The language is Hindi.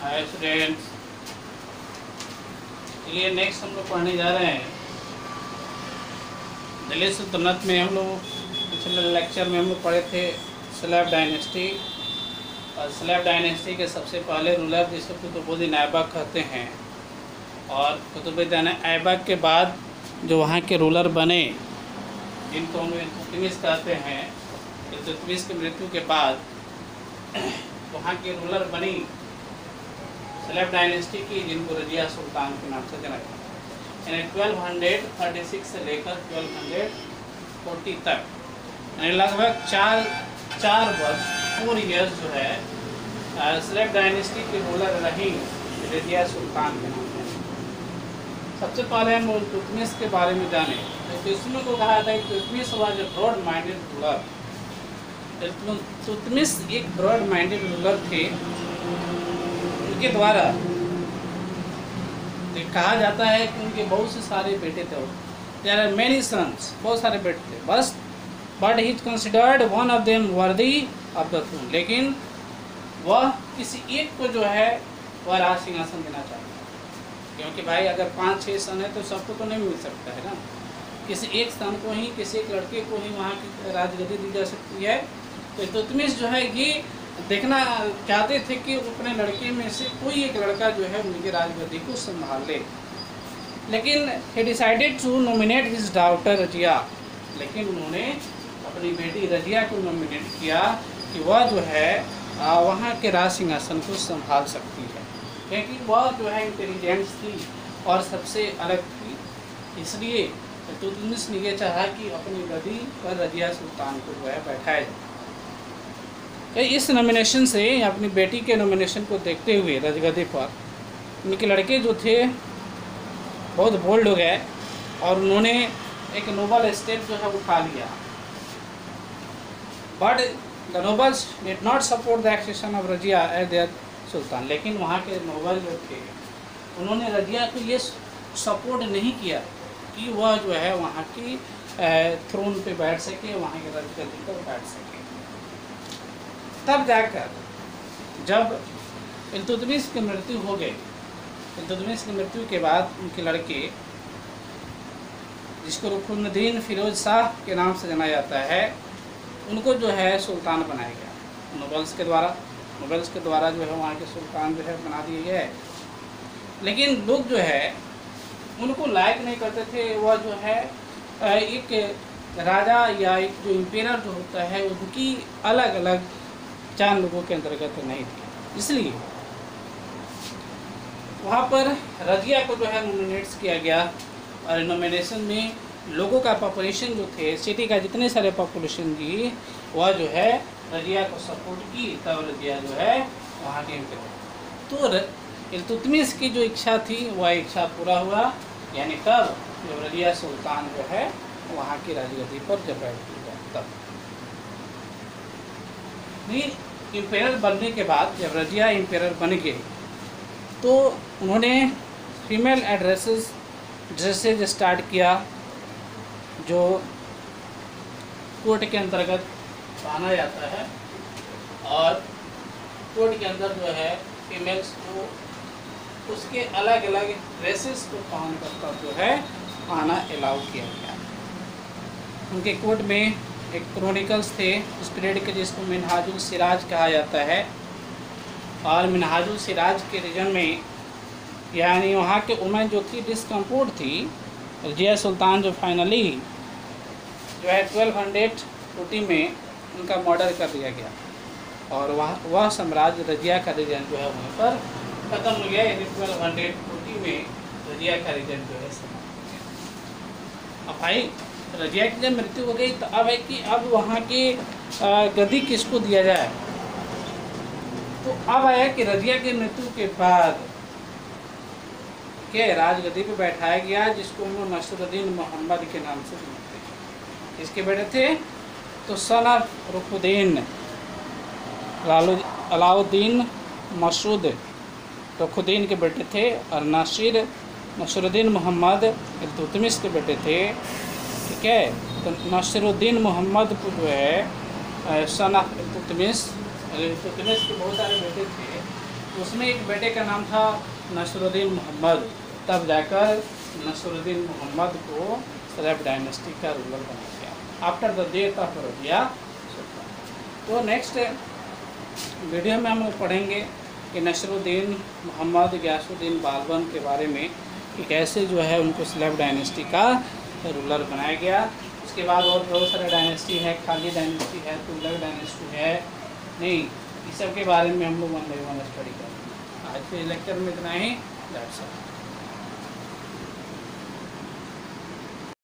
हाय स्टूडेंट्स, चलिए नेक्स्ट हम लोग पढ़ने जा रहे हैं दिल्ली सल्तनत में। हम लोग पिछले लेक्चर में हम लोग पढ़े थे सलेब डायनेस्टी, और सलेब डायनेस्टी के सबसे पहले रूलर जिसे कुतुबुद्दीन ऐबक कहते हैं, और कुतुबुद्दीन ऐबक के बाद जो वहाँ के रूलर बने जिनको हम इल्तुतमिश कहते हैं, इल्तुतमिश की मृत्यु के बाद वहाँ के रूलर बनी सलेब डायनेस्टी की, जिनको रजिया सुल्तान के नाम से जाना जाता है। 1236 से लेकर 1240 तक, यानी लगभग चार वर्ष 4 ईयर्स जो है सलेब डायनेस्टी के रूलर रही रजिया सुल्तान के नाम से। सबसे पहले हम इल्तुतमिश के बारे में जाने। इल्तुतमिश को कहा जाता है Iltutmish was a broad minded ruler. Iltutmish एक ब्रॉड माइंडेड रूलर थे। उनके द्वारा कहा जाता है कि उनके बहुत से सारे बेटे थे। देयर आर मेनी सन्स, बहुत सारे बेटे थे, बस but he is considered one of them worthy of the throne. लेकिन वह किसी एक को जो है वह राज सिंहासन देना चाहता है, क्योंकि भाई अगर 5-6 सन है तो सबको तो नहीं मिल सकता है ना। किसी एक सन को ही, किसी एक लड़के को ही वहाँ की राजगद्दी दी जा सकती है। तो इल्तुतमिश जो है ये देखना चाहते थे कि अपने लड़के में से कोई एक लड़का जो है उनकी राजगद्दी को संभाल ले। लेकिन he decided to nominate his daughter Razia. लेकिन उन्होंने अपनी बेटी रजिया को नॉमिनेट किया कि वह जो है वहाँ के राज सिंहासन को संभाल सकती है, क्योंकि वह जो है इंटेलिजेंट थी और सबसे अलग थी। इसलिए इल्तुतमिश ने यह चाहा कि अपनी गद्दी पर रजिया सुल्तान को जो है बैठाया जाए। इस नॉमिनेशन से, अपनी बेटी के नॉमिनेशन को देखते हुए राजगद्दी पर उनके लड़के जो थे बहुत बोल्ड हो गए और उन्होंने एक नोबल स्टेप जो है उठा लिया। But the nobles did not support the accession of Razia as their sultan. लेकिन वहाँ के नोबल जो थे उन्होंने रजिया को ये सपोर्ट नहीं किया कि वह जो है वहाँ की थ्रोन पे बैठ सके, वहाँ के राजगद्दी पर बैठ सके। तब जाकर जब इल्तुतमिश की मृत्यु हो गई, इल्तुतमिश की मृत्यु के बाद उनके लड़के, जिसको रुकनुद्दीन फिरोज शाह के नाम से जाना जाता है, उनको जो है सुल्तान बनाया गया नोबल्स के द्वारा। नोबल्स के द्वारा जो है वहाँ के सुल्तान जो है बना दिए गए। लेकिन लोग जो है उनको लायक नहीं करते थे। वह जो है एक राजा या एक जो इम्पेरर जो होता है उनकी अलग अलग 4 लोगों के अंतर्गत नहीं थी। इसलिए वहाँ पर रजिया को जो है नॉमिनेट्स किया गया, और नॉमिनेशन में लोगों का पॉपुलेशन जो थे, सिटी का जितने सारे पॉपुलेशन थी, वह जो है रजिया को सपोर्ट की। तब रजिया जो है वहाँ के तो इल्तुतमिश की जो इच्छा थी वह इच्छा पूरा हुआ। यानी कब? जब रजिया सुल्तान जो है वहाँ की राजगद्दी पर जब बैठती है तब। इम्पेरर बनने के बाद जब रजिया इम्पेरर बन गए तो उन्होंने फीमेल ड्रेसेस स्टार्ट किया, जो कोर्ट के अंतर्गत पहना जाता है। और कोर्ट के अंदर जो है फीमेल्स को उसके अलग अलग ड्रेसेस को पहन कर जो है आना अलाउ किया गया। उनके कोर्ट में एक क्रोनिकल्स थे उस पीरियड के, जिसको मिनहाजुल सिराज कहा जाता है। और मिनहाजुल सिराज के रीजन में, यानी वहाँ के वुमेन जो थी डिस्कम्पोर्ट थी, रजिया सुल्तान जो फाइनली जो है 1240 में उनका मर्डर कर दिया गया, और वह साम्राज्य रजिया का रीजन जो है वहीं पर ख़त्म हो गया। यानी 1240 में रजिया का रीजन जो है समाप्त हो गया। अब भाई रजिया की जब मृत्यु हो गई तो अब है कि अब वहाँ की गद्दी किसको दिया जाए। तो अब आया कि रजिया की मृत्यु के बाद के राजगद्दी पे बैठाया गया, जिसको उन्होंने नसरुद्दीन मोहम्मद के नाम से जानते हैं। इसके बेटे थे तो सन ऑफ रुकनुद्दीन अलाउद्दीन मसूद रुकनुद्दीन के बेटे थे, और नसरुद्दीन मोहम्मद इल्तुतमिश के बेटे थे। ठीक है, तो नसरुद्दीन मोहम्मद को जो है सन ऑफ इल्तुतमिश के बहुत सारे बेटे थे, उसमें एक बेटे का नाम था नसरुद्दीन मोहम्मद, तब जाकर नसरुद्दीन मोहम्मद को सलेब डायनेस्टी का रूलर बनाया गया after the death of Rabia sultan. तो नेक्स्ट वीडियो में हम लोग पढ़ेंगे कि नसरुद्दीन मोहम्मद गयासुद्दीन बालबन के बारे में कि कैसे जो है उनको सलेब डायनेस्टी का रूलर बनाया गया। उसके बाद और बहुत सारे डायनेस्टी है, खाली डायनेस्टी है, तुगलक डायनेस्टी है, नहीं, इस सब के बारे में हम लोग वन बाई वन स्टडी करेंगे। आज के लेक्चर में इतना ही। That's all.